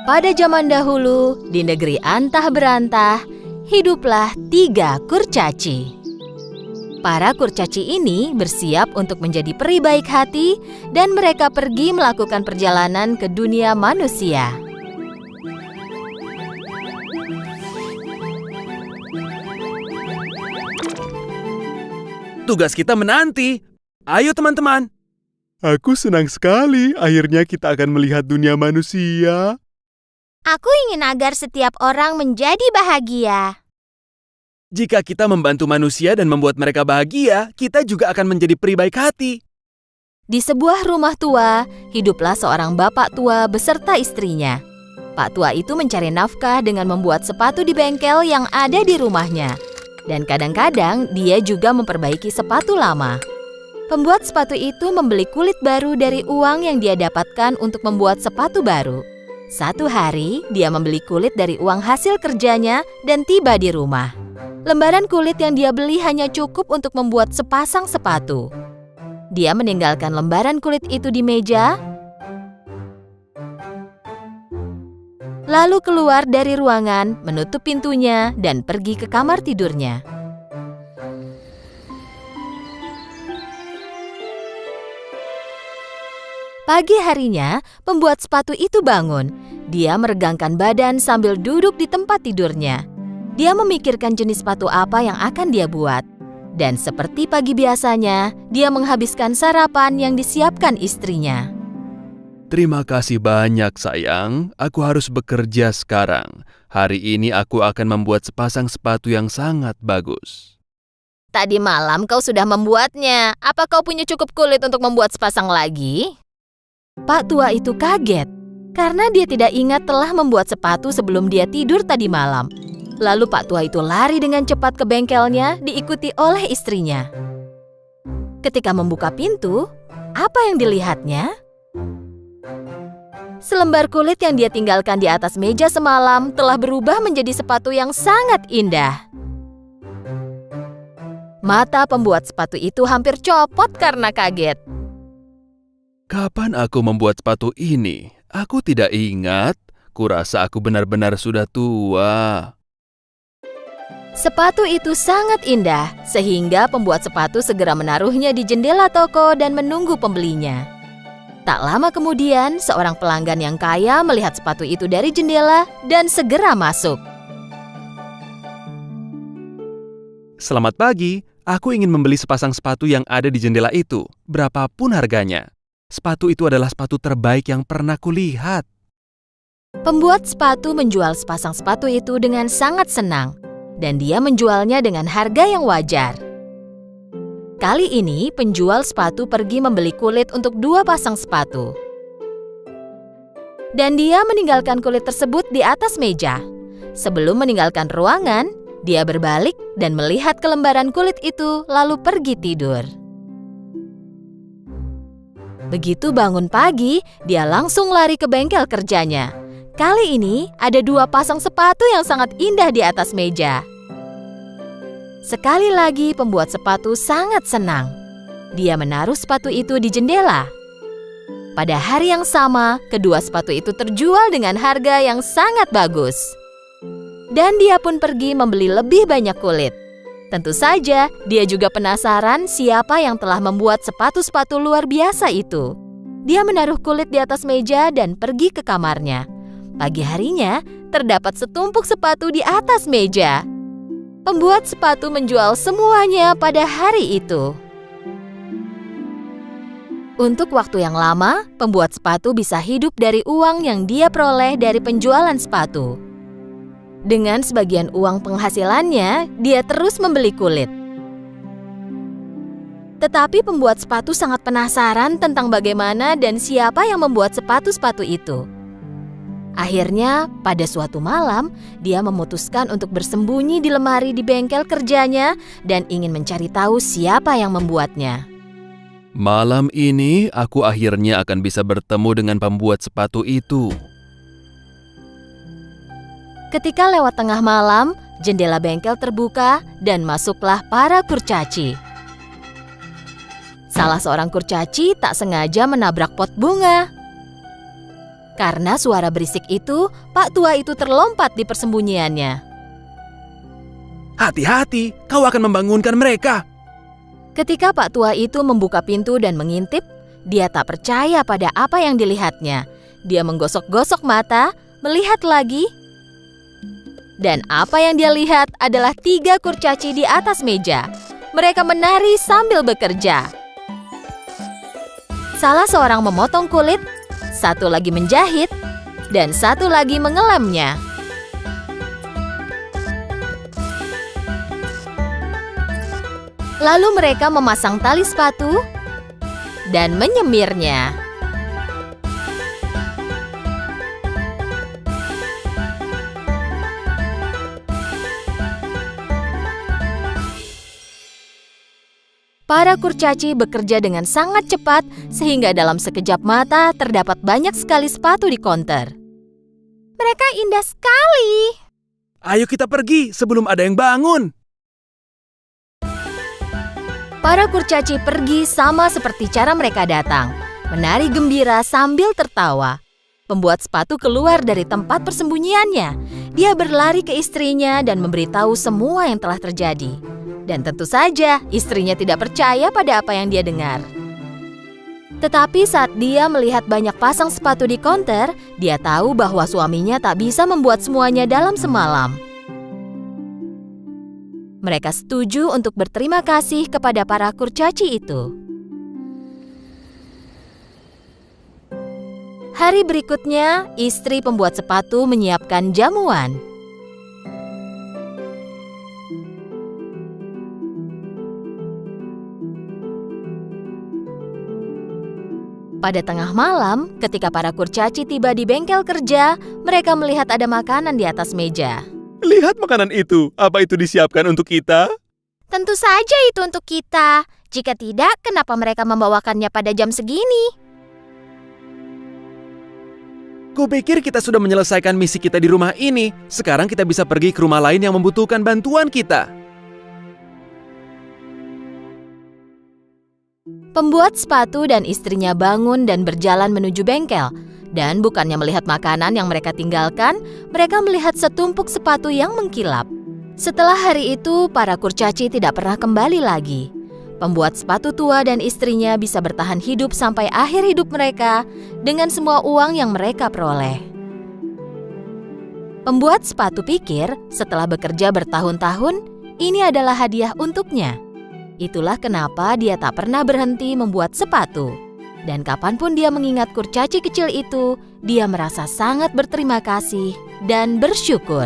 Pada zaman dahulu, di negeri antah berantah, hiduplah 3 kurcaci. Para kurcaci ini bersiap untuk menjadi peri baik hati dan mereka pergi melakukan perjalanan ke dunia manusia. Tugas kita menanti. Ayo teman-teman. Aku senang sekali akhirnya kita akan melihat dunia manusia. Aku ingin agar setiap orang menjadi bahagia. Jika kita membantu manusia dan membuat mereka bahagia, kita juga akan menjadi peri baik hati. Di sebuah rumah tua, hiduplah seorang bapak tua beserta istrinya. Pak tua itu mencari nafkah dengan membuat sepatu di bengkel yang ada di rumahnya. Dan kadang-kadang dia juga memperbaiki sepatu lama. Pembuat sepatu itu membeli kulit baru dari uang yang dia dapatkan untuk membuat sepatu baru. Satu hari, dia membeli kulit dari uang hasil kerjanya dan tiba di rumah. Lembaran kulit yang dia beli hanya cukup untuk membuat sepasang sepatu. Dia meninggalkan lembaran kulit itu di meja, lalu keluar dari ruangan, menutup pintunya, dan pergi ke kamar tidurnya. Pagi harinya, pembuat sepatu itu bangun. Dia meregangkan badan sambil duduk di tempat tidurnya. Dia memikirkan jenis sepatu apa yang akan dia buat. Dan seperti pagi biasanya, dia menghabiskan sarapan yang disiapkan istrinya. Terima kasih banyak sayang, aku harus bekerja sekarang. Hari ini aku akan membuat sepasang sepatu yang sangat bagus. Tadi malam kau sudah membuatnya. Apa kau punya cukup kulit untuk membuat sepasang lagi? Pak tua itu kaget karena dia tidak ingat telah membuat sepatu sebelum dia tidur tadi malam. Lalu Pak tua itu lari dengan cepat ke bengkelnya diikuti oleh istrinya. Ketika membuka pintu, apa yang dilihatnya? Selembar kulit yang dia tinggalkan di atas meja semalam telah berubah menjadi sepatu yang sangat indah. Mata pembuat sepatu itu hampir copot karena kaget. Kapan aku membuat sepatu ini? Aku tidak ingat. Kurasa aku benar-benar sudah tua. Sepatu itu sangat indah, sehingga pembuat sepatu segera menaruhnya di jendela toko dan menunggu pembelinya. Tak lama kemudian, seorang pelanggan yang kaya melihat sepatu itu dari jendela dan segera masuk. Selamat pagi. Aku ingin membeli sepasang sepatu yang ada di jendela itu, berapapun harganya. Sepatu itu adalah sepatu terbaik yang pernah kulihat. Pembuat sepatu menjual sepasang sepatu itu dengan sangat senang, dan dia menjualnya dengan harga yang wajar. Kali ini, penjual sepatu pergi membeli kulit untuk 2 pasang sepatu. Dan dia meninggalkan kulit tersebut di atas meja. Sebelum meninggalkan ruangan, dia berbalik dan melihat ke lembaran kulit itu lalu pergi tidur. Begitu bangun pagi, dia langsung lari ke bengkel kerjanya. Kali ini, ada 2 pasang sepatu yang sangat indah di atas meja. Sekali lagi, pembuat sepatu sangat senang. Dia menaruh sepatu itu di jendela. Pada hari yang sama, kedua sepatu itu terjual dengan harga yang sangat bagus. Dan dia pun pergi membeli lebih banyak kulit. Tentu saja, dia juga penasaran siapa yang telah membuat sepatu-sepatu luar biasa itu. Dia menaruh kulit di atas meja dan pergi ke kamarnya. Pagi harinya, terdapat setumpuk sepatu di atas meja. Pembuat sepatu menjual semuanya pada hari itu. Untuk waktu yang lama, pembuat sepatu bisa hidup dari uang yang dia peroleh dari penjualan sepatu. Dengan sebagian uang penghasilannya, dia terus membeli kulit. Tetapi pembuat sepatu sangat penasaran tentang bagaimana dan siapa yang membuat sepatu-sepatu itu. Akhirnya, pada suatu malam, dia memutuskan untuk bersembunyi di lemari di bengkel kerjanya dan ingin mencari tahu siapa yang membuatnya. Malam ini, aku akhirnya akan bisa bertemu dengan pembuat sepatu itu. Ketika lewat tengah malam, jendela bengkel terbuka dan masuklah para kurcaci. Salah seorang kurcaci tak sengaja menabrak pot bunga. Karena suara berisik itu, Pak Tua itu terlompat di persembunyiannya. Hati-hati, kau akan membangunkan mereka. Ketika Pak Tua itu membuka pintu dan mengintip, dia tak percaya pada apa yang dilihatnya. Dia menggosok-gosok mata, melihat lagi. Dan apa yang dia lihat adalah 3 kurcaci di atas meja. Mereka menari sambil bekerja. Salah seorang memotong kulit, satu lagi menjahit, dan satu lagi mengelemnya. Lalu mereka memasang tali sepatu dan menyemirnya. Para kurcaci bekerja dengan sangat cepat sehingga dalam sekejap mata terdapat banyak sekali sepatu di konter. Mereka indah sekali. Ayo kita pergi sebelum ada yang bangun. Para kurcaci pergi sama seperti cara mereka datang, menari gembira sambil tertawa. Pembuat sepatu keluar dari tempat persembunyiannya. Dia berlari ke istrinya dan memberitahu semua yang telah terjadi. Dan tentu saja istrinya tidak percaya pada apa yang dia dengar. Tetapi saat dia melihat banyak pasang sepatu di konter, dia tahu bahwa suaminya tak bisa membuat semuanya dalam semalam. Mereka setuju untuk berterima kasih kepada para kurcaci itu. Hari berikutnya, istri pembuat sepatu menyiapkan jamuan. Pada tengah malam, ketika para kurcaci tiba di bengkel kerja, mereka melihat ada makanan di atas meja. Lihat makanan itu. Apa itu disiapkan untuk kita? Tentu saja itu untuk kita. Jika tidak, kenapa mereka membawakannya pada jam segini? Kupikir kita sudah menyelesaikan misi kita di rumah ini. Sekarang kita bisa pergi ke rumah lain yang membutuhkan bantuan kita. Pembuat sepatu dan istrinya bangun dan berjalan menuju bengkel. Dan bukannya melihat makanan yang mereka tinggalkan, mereka melihat setumpuk sepatu yang mengkilap. Setelah hari itu, para kurcaci tidak pernah kembali lagi. Pembuat sepatu tua dan istrinya bisa bertahan hidup sampai akhir hidup mereka dengan semua uang yang mereka peroleh. Pembuat sepatu pikir setelah bekerja bertahun-tahun, ini adalah hadiah untuknya. Itulah kenapa dia tak pernah berhenti membuat sepatu. Dan kapanpun dia mengingat kurcaci kecil itu, dia merasa sangat berterima kasih dan bersyukur.